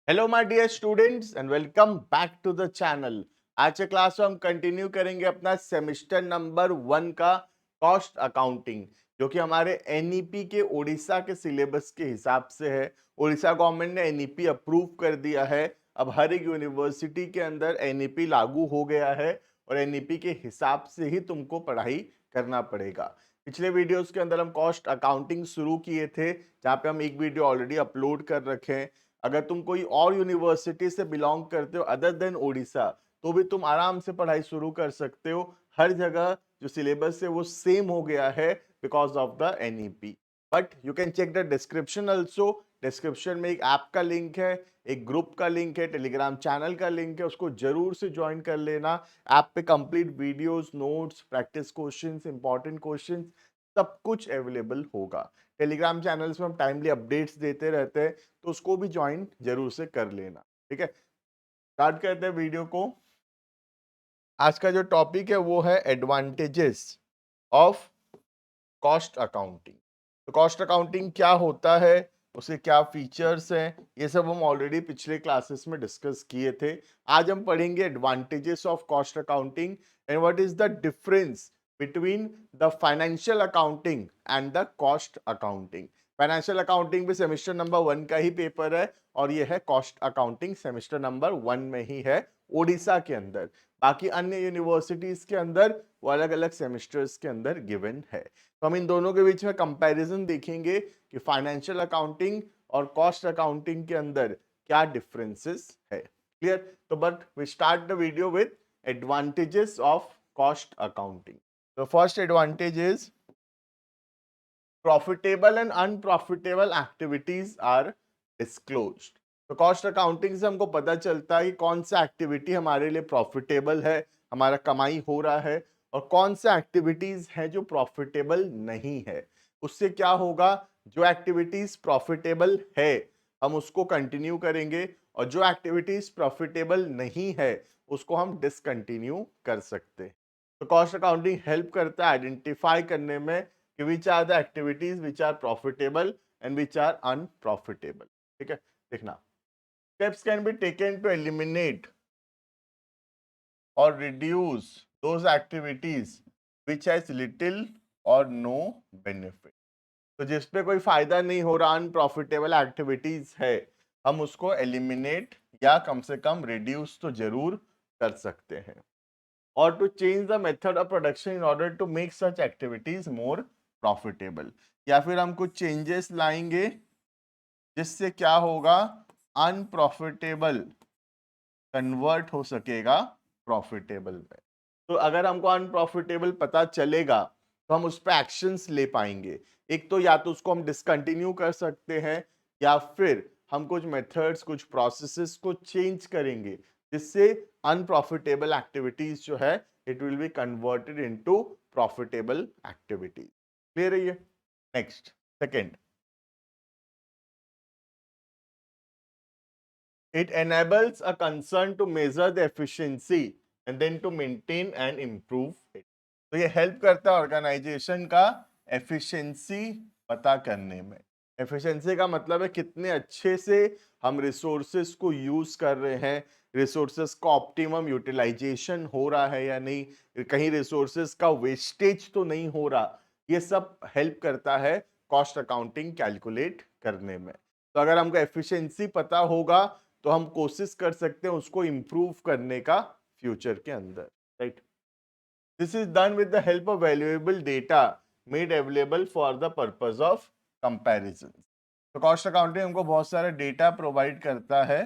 Hello my dear students and welcome back to the channel. आज के class में हम कंटिन्यू करेंगे अपना सेमेस्टर नंबर 1 का कॉस्ट अकाउंटिंग, जो कि हमारे एनईपी के ओडिशा के सिलेबस के हिसाब से है। ओडिशा गवर्नमेंट ने एनईपी अप्रूव कर दिया है। अब हर एक यूनिवर्सिटी के अंदर एनईपी लागू हो गया है और एनईपी के हिसाब से ही तुमको पढ़ाई करना पड़ेगा। पिछले वीडियोस के अंदर हम कॉस्ट अकाउंटिंग शुरू किए थे, जहाँ पे हम एक वीडियो ऑलरेडी अपलोड कर रखे हैं। अगर तुम कोई और यूनिवर्सिटी से बिलोंग करते हो अदर देन ओडिशा, तो भी तुम आराम से पढ़ाई शुरू कर सकते हो। हर जगह जो सिलेबस है वो सेम हो गया है because of the NEP. But you can check the description also. Description में एक ऐप का लिंक है, एक ग्रुप का लिंक है, टेलीग्राम चैनल का लिंक है, उसको जरूर से ज्वाइन कर लेना। ऐप पे complete videos, notes, practice questions, important questions सब कुछ अवेलेबल होगा। टेलीग्राम चैनल्स में हम टाइमली अपडेट्स देते रहते हैं, तो उसको भी ज्वाइन जरूर से कर लेना। ठीक है, स्टार्ट करते हैं वीडियो को। आज का जो टॉपिक है वो है एडवांटेजेस ऑफ कॉस्ट अकाउंटिंग। तो कॉस्ट अकाउंटिंग क्या होता है, उसके क्या फीचर्स हैं, ये सब हम ऑलरेडी पिछले क्लासेस में डिस्कस किए थे। आज हम पढ़ेंगे advantages of cost accounting and what is the difference between the financial accounting and the cost accounting. Financial accounting भी सेमेस्टर नंबर 1 का ही पेपर है और ये है कॉस्ट अकाउंटिंग सेमेस्टर नंबर 1 में ही है ओडिशा के अंदर। बाकी अन्य यूनिवर्सिटीज के अंदर वो अलग अलग सेमेस्टर्स के अंदर गिवन है। तो हम इन दोनों के बीच में कंपैरिजन देखेंगे कि फाइनेंशियल अकाउंटिंग और कॉस्ट अकाउंटिंग के अंदर क्या डिफरेंसेस है। क्लियर? तो but we start the video with advantages of cost accounting. The first advantage is profitable and unprofitable activities are disclosed. तो कॉस्ट अकाउंटिंग से हमको पता चलता है कि कौन सा एक्टिविटी हमारे लिए प्रॉफिटेबल है, हमारा कमाई हो रहा है, और कौन सा एक्टिविटीज है जो प्रॉफिटेबल नहीं है। उससे क्या होगा, जो एक्टिविटीज प्रॉफिटेबल है हम उसको कंटिन्यू करेंगे और जो एक्टिविटीज प्रॉफिटेबल नहीं है उसको हम डिसकंटिन्यू कर सकते हैं। तो कॉस्ट अकाउंटिंग हेल्प करता है आइडेंटिफाई करने में कि which are the activities which are profitable and which are unprofitable। ठीक है, देखना, steps can be taken to eliminate or reduce those activities which has little or no benefit। तो जिस पे कोई फायदा नहीं हो रहा, अनप्रॉफिटेबल एक्टिविटीज है, हम उसको एलिमिनेट या कम से कम रिड्यूस तो जरूर कर सकते हैं। और to change the method of production in order to make such activities more profitable, या फिर हम कुछ चेंजेस लाएंगे जिससे क्या होगा, अनप्रॉफिटेबल कन्वर्ट हो सकेगा प्रॉफिटेबल में। तो अगर हमको अनप्रॉफिटेबल पता चलेगा तो हम उस पर एक्शंस ले पाएंगे। एक तो या तो उसको हम डिसकंटिन्यू कर सकते हैं, या फिर हम कुछ मेथड्स, कुछ प्रोसेसेस को चेंज करेंगे जिससे अनप्रॉफिटेबल एक्टिविटीज जो है it will be converted into profitable activities. Clear है ये? Next, second, it enables a concern to measure the efficiency and then to maintain and improve it। तो ये हेल्प करता है ऑर्गेनाइजेशन का एफिशिएंसी पता करने में। एफिशिएंसी का मतलब है कितने अच्छे से हम रिसोर्सेस को यूज कर रहे हैं, रिसोर्सेस का ऑप्टिमम यूटिलाइजेशन हो रहा है या नहीं, कहीं रिसोर्सेस का वेस्टेज तो नहीं हो रहा। ये सब हेल्प करता है कॉस्ट अकाउंटिंग कैलकुलेट करने में। तो अगर हमको एफिशिएंसी पता होगा तो हम कोशिश कर सकते हैं उसको इंप्रूव करने का फ्यूचर के अंदर, right. This is done with the help of valuable data made available for the purpose of comparison. तो कॉस्ट अकाउंटिंग हमको बहुत सारे डेटा प्रोवाइड करता है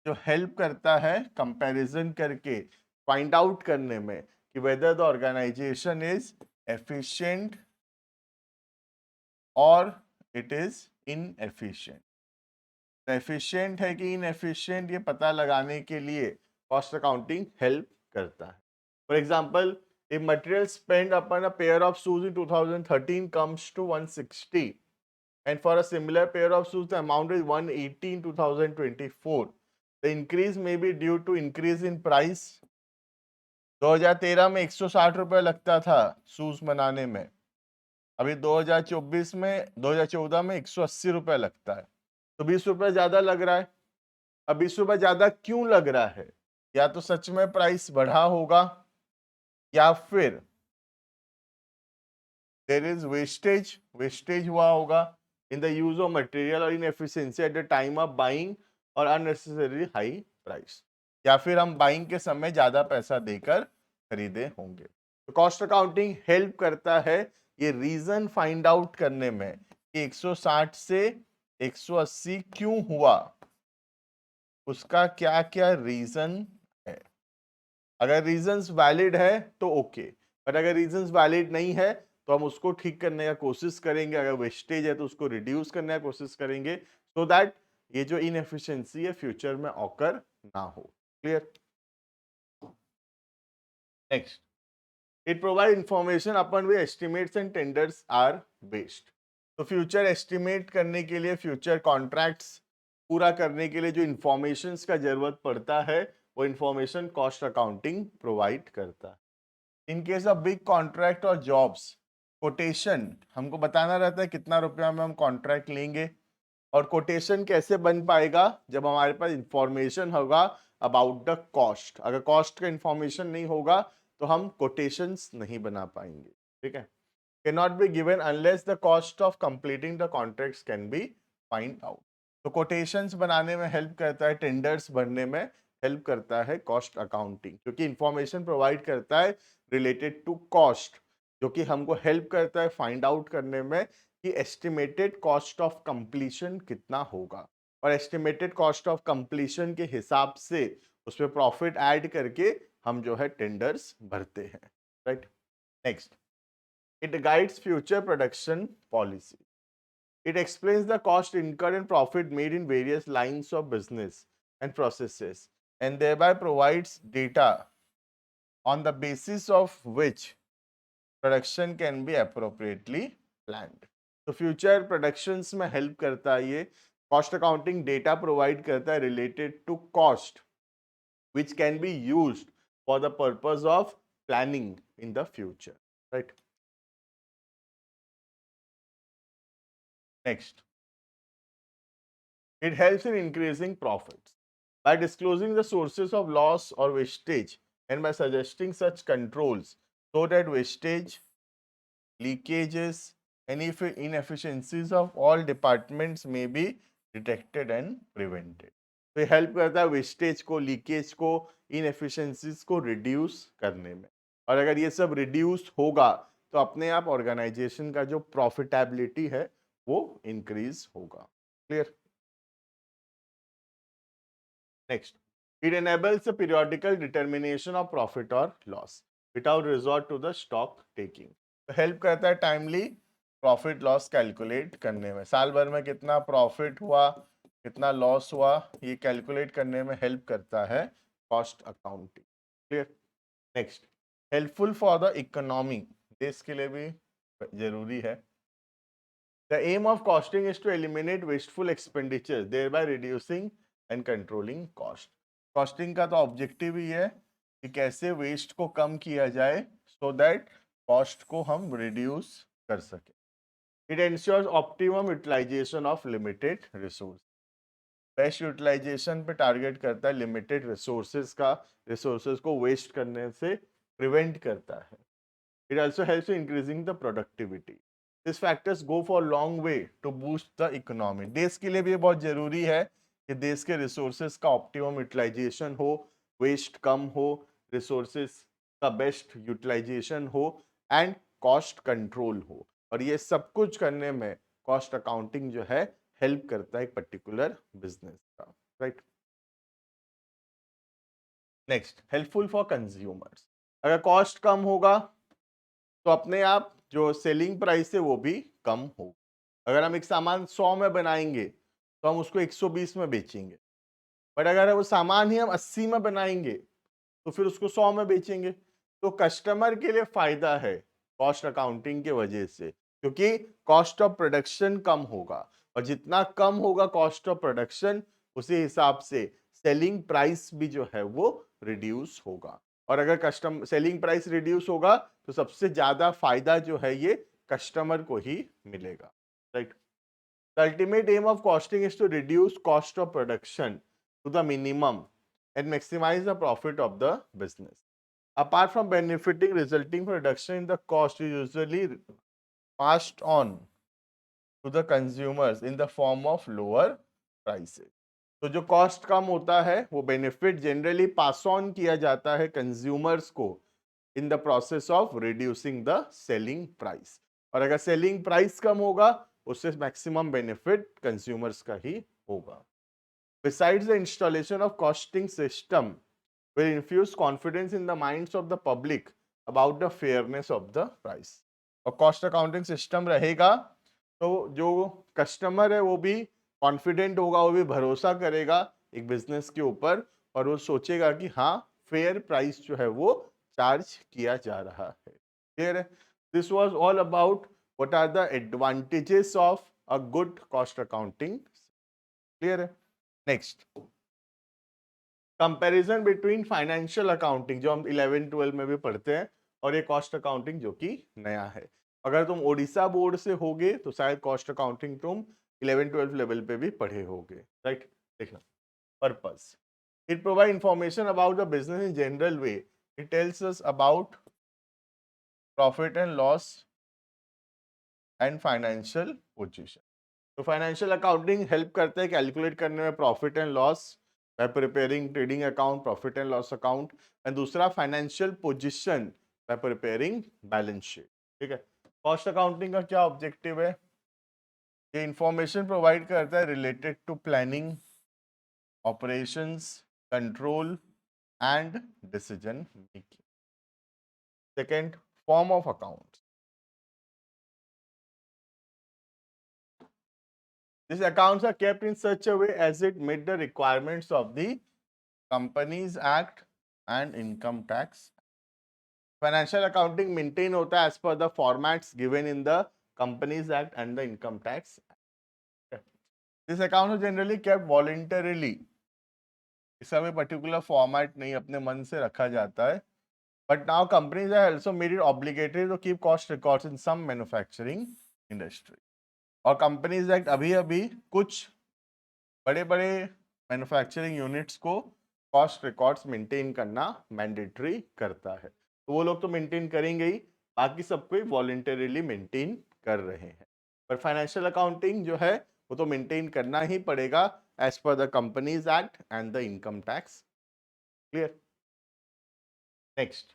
जो हेल्प करता है कंपैरिजन करके फाइंड आउट करने में कि whether the organisation is efficient और इट इज इनएफिशिएंट। एफिशिएंट है कि इनएफिशिएंट ये पता लगाने के लिए कॉस्ट अकाउंटिंग हेल्प करता है। For example, if material spent upon a pair of shoes in 2013 comes to 160 and for a similar pair of shoes the amount is 180 in 2024, the increase may be due to increase in price। 2013 में 160 रुपए लगता था shoes बनाने में, अभी 2024 में 2014 में 180 रुपए लगता है, तो 20 रुपए ज्यादा लग रहा है। अभी सुबह ज्यादा क्यों लग रहा है? या तो सच में प्राइस बढ़ा होगा, या फिर देयर इज वेस्टेज हुआ होगा in the use of material और inefficiency at the time of buying और अननेसेसरी हाई प्राइस, या फिर हम बाइंग के समय ज्यादा पैसा देकर खरीदे होंगे। तो कॉस्ट अकाउंटिंग हेल्प करता है ये रीजन फाइंड आउट करने में कि 160 से 180 क्यों हुआ, उसका क्या क्या रीजन है। अगर रीजंस वैलिड है तो ओके, पर अगर रीजंस वैलिड नहीं है तो हम उसको ठीक करने का कोशिश करेंगे। अगर वेस्टेज है तो उसको रिड्यूस करने का कोशिश करेंगे, सो दैट ये जो इनएफिशिएंसी है फ्यूचर में ऑकर ना हो। Clear? Next, it provide information upon way estimates and tenders are based. तो फ्यूचर एस्टिमेट करने के लिए, फ्यूचर कॉन्ट्रैक्ट्स पूरा करने के लिए जो इंफॉर्मेशंस का जरूरत पड़ता है, वो इंफॉर्मेशन कॉस्ट अकाउंटिंग प्रोवाइड करता है। In case of big contract और जॉब्स, कोटेशन हमको बताना रहता है कितना रुपया में हम कॉन्ट्रैक्ट लेंगे, और कोटेशन कैसे बन पाएगा जब हमारे पास इंफॉर्मेशन होगा अबाउट द कॉस्ट। अगर कॉस्ट का इंफॉर्मेशन नहीं होगा तो हम कोटेशंस नहीं बना पाएंगे। ठीक है? Can not be given unless the cost of completing the contracts can be find out. तो कोटेशंस बनाने में हेल्प करता है, टेंडर्स भरने में हेल्प करता है कॉस्ट अकाउंटिंग, क्योंकि इंफॉर्मेशन प्रोवाइड करता है रिलेटेड टू कॉस्ट, जो कि हमको हेल्प करता है फाइंड आउट करने में कि एस्टिमेटेड कॉस्ट ऑफ कंप्लीशन कितना होगा, और एस्टिमेटेड कॉस्ट ऑफ कंप्लीशन के हिसाब से उसमें प्रॉफिट ऐड करके हम जो है टेंडर्स भरते हैं। Right? Next, it guides future production policy. It explains the cost incurred and profit made in various lines of business and processes, and thereby provides data on the basis of which production can be appropriately planned. तो future productions में help करता है ये cost accounting, data provide करता है related to cost which can be used for the purpose of planning in the future. Right? Next, it helps in increasing profits by disclosing the sources of loss or wastage and by suggesting such controls so that wastage, leakages, any inefficiencies of all departments may be detected and prevented. तो ये help करता है wastage को, leakage को, inefficiencies को reduce करने में, और अगर ये सब रिड्यूस होगा तो अपने आप ऑर्गेनाइजेशन का जो प्रॉफिटेबिलिटी है वो इंक्रीज होगा। Clear? Next, it enables a periodical determination of profit or loss without resort to the stock taking. तो हेल्प करता है टाइमली प्रॉफिट लॉस कैलकुलेट करने में, साल भर में कितना प्रॉफिट हुआ, कितना लॉस हुआ, ये कैलकुलेट करने में हेल्प करता है cost accounting. Clear? Next, helpful for the economy, देश के लिए भी जरूरी है। The aim of costing is to eliminate wasteful expenditures, thereby reducing and controlling cost. Costing का तो ऑब्जेक्टिव ही है कि कैसे वेस्ट को कम किया जाए so that कॉस्ट को हम रिड्यूस कर सके। It ensures optimum utilization of limited resource. Best utilisation पे टारगेट करता है, लिमिटेड रिसोर्सेज का, रिसोर्सेज को वेस्ट करने से प्रिवेंट करता है। It also helps in increasing the productivity. These factors go for a long way to boost the economy. देश के लिए भी बहुत जरूरी है कि देश के रिसोर्सेज का ऑप्टिमम यूटिलाइजेशन हो, वेस्ट कम हो, रिसोर्सेज का बेस्ट यूटिलाइजेशन हो, एंड कॉस्ट कंट्रोल हो, और ये सब कुछ करने में कॉस्ट अकाउंटिंग जो है हेल्प करता है एक पर्टिकुलर बिजनेस का। Right? Next, helpful for consumers. अगर कॉस्ट कम होगा तो अपने आप जो सेलिंग प्राइस है वो भी कम हो। अगर हम एक सामान 100 में बनाएंगे तो हम उसको 120 में बेचेंगे, बट अगर वो सामान ही हम 80 में बनाएंगे तो फिर उसको 100 में बेचेंगे। तो कस्टमर के लिए फायदा है कॉस्ट अकाउंटिंग के वजह से, क्योंकि कॉस्ट ऑफ प्रोडक्शन कम होगा, और जितना कम होगा कॉस्ट ऑफ प्रोडक्शन उसी हिसाब से सेलिंग प्राइस भी जो है वो रिड्यूस होगा, और अगर कस्टम सेलिंग प्राइस रिड्यूस होगा तो सबसे ज्यादा फायदा जो है ये कस्टमर को ही मिलेगा। Right? The ultimate aim of costing is to reduce cost of production to the minimum and maximize the profit of the business. Apart from benefiting resulting from reduction in the cost, is usually passed on to the consumers in the form of lower prices. तो जो cost कम होता है वो benefit generally pass on किया जाता है consumers को in the process of reducing the selling price, और अगर सेलिंग प्राइस कम होगा उससे मैक्सिमम बेनिफिट कंज्यूमर्स का ही होगा. Besides the installation of costing system will infuse confidence in the minds of the public about the fairness of the price. और cost accounting system रहेगा तो जो कस्टमर है वो भी कॉन्फिडेंट होगा, वो भी भरोसा करेगा एक बिजनेस के ऊपर, और वो सोचेगा कि हाँ फेयर प्राइस जो है वो चार्ज किया जा रहा है. क्लियर है? This was all about what are the advantages of a good cost accounting. Clear है? Next, comparison between financial accounting जो हम 11-12 में भी पढ़ते हैं और ये कॉस्ट अकाउंटिंग जो कि नया है. अगर तुम ओडिशा बोर्ड से होगे तो शायद कॉस्ट अकाउंटिंग तुम 11-12 लेवल पे भी पढ़े होगे, राइट? देखना purpose, it provide information about the business in general way. It tells us about profit and loss and financial position. तो फाइनेंशियल अकाउंटिंग हेल्प करता है कैलकुलेट करने में profit and loss by preparing trading account, profit and loss account, and दूसरा financial position by preparing balance sheet. ठीक है? Cost accounting का क्या ऑब्जेक्टिव है? ये इंफॉर्मेशन प्रोवाइड करता है related to planning, operations, control and decision making. Second, form of account. These accounts are kept in such a way as it meet the requirements of the Companies Act and Income Tax. Financial accounting maintain होता है as per the formats given in the Companies Act and the Income Tax. These accounts are generally kept voluntarily. इसका कोई particular format नहीं अपने मन से रखा जाता है. But now companies have also made it obligatory to keep cost records in some manufacturing industry. और कंपनीज एक्ट अभी अभी कुछ बड़े बड़े मैन्युफैक्चरिंग यूनिट्स को कॉस्ट रिकॉर्ड्स मेंटेन करना मैंडेटरी करता है. तो वो लोग तो मेंटेन करेंगे ही, बाकी सब कोई वॉलेंटरीली मेंटेन कर रहे हैं. पर फाइनेंशियल अकाउंटिंग जो है वो तो मेंटेन करना ही पड़ेगा as per the companies act and the income tax. Clear? Next,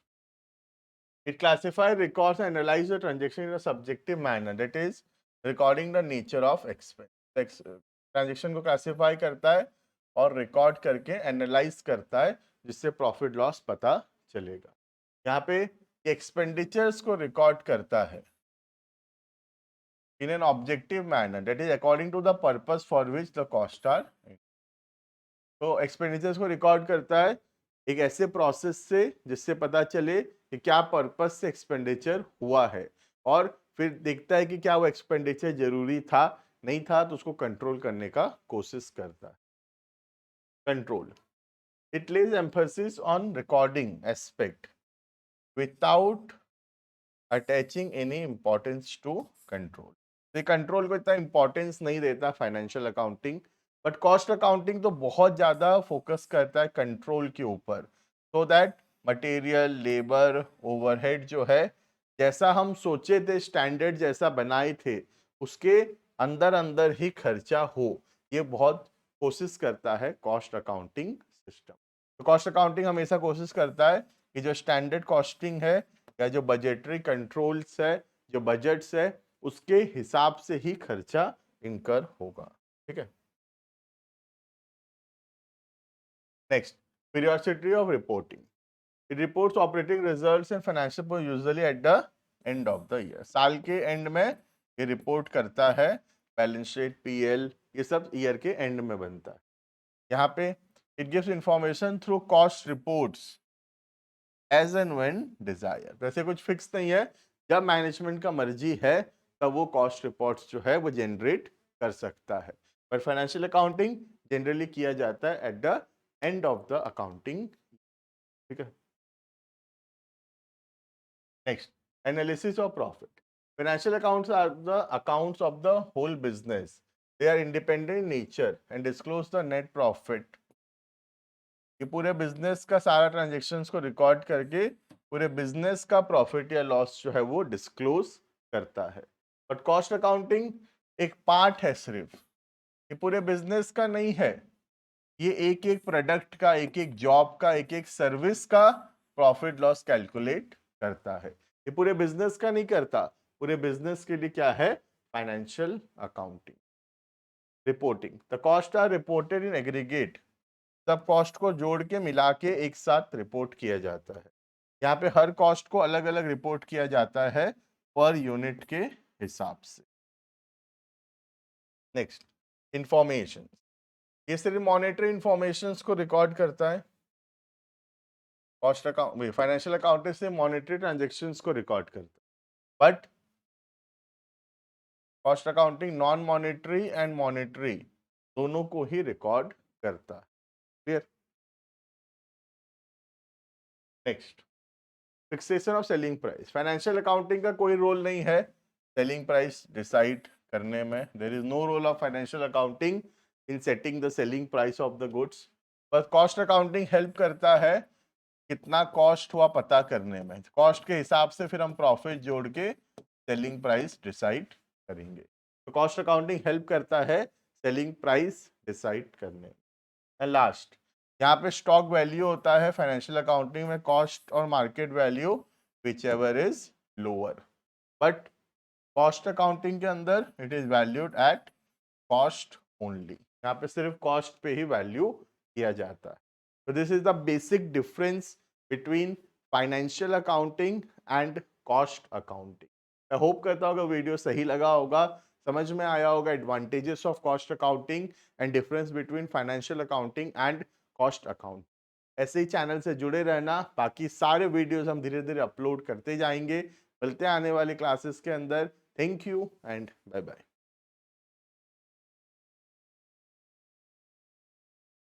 it classifies records and analyzes the transaction in a subjective manner, that is recording the nature of expense. Transaction को classify करता है और record करके analyse करता है जिससे profit loss पता चलेगा. यहाँ पे एक्सपेंडिचर्स को रिकॉर्ड करता है in an objective manner, that is according to the purpose for which the cost are. तो एक्सपेंडिचर्स को रिकॉर्ड करता है एक ऐसे प्रोसेस से जिससे पता चले कि क्या पर्पस से एक्सपेंडिचर हुआ है, और फिर देखता है कि क्या वो एक्सपेंडिचर जरूरी था, नहीं था, तो उसको कंट्रोल करने का कोशिश करता है. Control, it lays emphasis on recording aspect without attaching any importance to control. तो कंट्रोल को इतना इंपॉर्टेंस नहीं देता financial accounting, but cost accounting तो बहुत ज्यादा फोकस करता है कंट्रोल के ऊपर, so that material, labour, overhead जो है जैसा हम सोचे थे, स्टैंडर्ड जैसा बनाए थे, उसके अंदर अंदर ही खर्चा हो, ये बहुत कोशिश करता है कॉस्ट अकाउंटिंग सिस्टम. तो कॉस्ट अकाउंटिंग हमेशा कोशिश करता है कि जो स्टैंडर्ड कॉस्टिंग है या जो बजटरी कंट्रोल्स है, जो बजट्स है, उसके हिसाब से ही खर्चा इनकर होगा. ठीक है? Next, periodicity of reporting. It reports operating results and financial performance usually at the end of the year. साल के एंड में ये रिपोर्ट करता है, बैलेंस शीट, पीएल, ये सब ईयर के एंड में बनता है. यहाँ पे it gives information through cost reports as and when desired. वैसे कुछ फिक्स नहीं है, जब मैनेजमेंट का मर्जी है तब वो कॉस्ट रिपोर्ट्स जो है वो जनरेट कर सकता है. पर फाइनेंशियल अकाउंटिंग जनरली किया जाता है at the end of the accounting. ठीक है? Next, analysis of profit. Financial accounts are the accounts of the whole business. They are independent in nature and disclose the net profit ये पूरे business का सारा transactions को record करके पूरे business का प्रॉफिट या लॉस जो है वो डिस्क्लोज करता है। बट कॉस्ट अकाउंटिंग एक पार्ट है सिर्फ, ये पूरे बिजनेस का नहीं है। ये एक एक प्रोडक्ट का, एक एक जॉब का, एक एक सर्विस का प्रॉफिट लॉस कैलकुलेट करता है। ये पूरे बिजनेस का नहीं करता। पूरे बिजनेस के लिए क्या है? Financial accounting reporting. The cost are reported in aggregate. सब कॉस्ट को जोड़ के मिला के एक साथ रिपोर्ट किया जाता है। यहाँ पे हर कॉस्ट को अलग अलग रिपोर्ट किया जाता है पर यूनिट के हिसाब से। Next, information. ये सिर्फ मॉनेटरी इंफॉर्मेशन को रिकॉर्ड करता है। कॉस्ट अकाउंट, फाइनेंशियल अकाउंटिंग से मॉनेटरी ट्रांजेक्शन्स को रिकॉर्ड करता है, but cost accounting non monetary and monetary दोनों को ही रिकॉर्ड करता है। Clear? Next, fixation of selling price. Financial accounting का कोई रोल नहीं है सेलिंग प्राइस डिसाइड करने में। There is no role of financial accounting in setting the selling price of the goods. बस कॉस्ट अकाउंटिंग हेल्प करता है कितना कॉस्ट हुआ पता करने में। कॉस्ट के हिसाब से फिर हम प्रॉफिट जोड़ के सेलिंग प्राइस डिसाइड करेंगे। तो कॉस्ट अकाउंटिंग हेल्प करता है सेलिंग प्राइस डिसाइड करने में। एंड लास्ट, यहाँ पे स्टॉक वैल्यू होता है फाइनेंशियल अकाउंटिंग में, कॉस्ट और market value which ever is lower. But cost accounting के अंदर it is valued at cost only. यहाँ पे सिर्फ कॉस्ट पे ही वैल्यू किया जाता है। तो this is the basic difference between financial accounting and cost accounting. मैं होप करता हूँ वीडियो सही लगा होगा, समझ में आया होगा advantages of cost accounting and difference between financial accounting and cost account. ऐसे ही चैनल से जुड़े रहना, बाकी सारे वीडियोस हम धीरे धीरे अपलोड करते जाएंगे। मिलते हैं आने वाली क्लासेस के अंदर। Thank you and bye bye.